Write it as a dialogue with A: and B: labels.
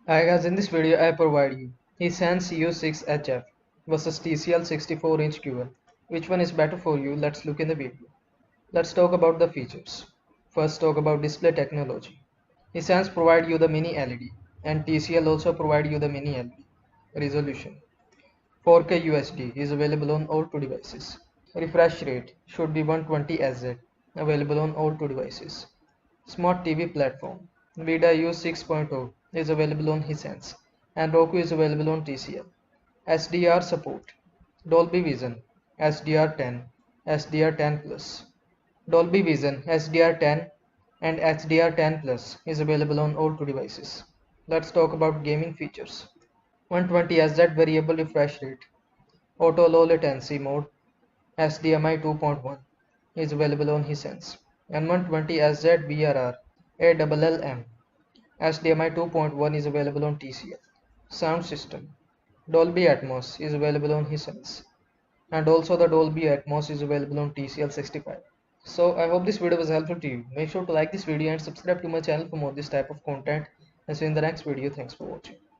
A: Hi guys, in this video I provide you Hisense U6HF versus TCL 64-inch QL. Which one is better for you? Let's look in the video. Let's talk about the features. First talk about display technology. Hisense provide you the mini LED and TCL also provide you the mini LED. Resolution 4K UHD is available on all two devices. Refresh rate should be 120 Hz, available on all two devices. Smart TV platform Vida U6.0 is available on Hisense and Roku is available on TCL. SDR support Dolby Vision SDR10, SDR10 Plus. Dolby Vision SDR10 and HDR10 Plus is available on all two devices. Let's talk about gaming features. 120 Hz variable refresh rate, auto low latency mode, HDMI 2.1 is available on Hisense, and 120 SZ VRR ALLM HDMI 2.1 is available on TCL. Sound system Dolby Atmos is available on Hisense, and also the Dolby Atmos is available on TCL 65. So I hope this video was helpful to you. Make sure to like this video and subscribe to my channel for more this type of content. And see you in the next video. Thanks for watching.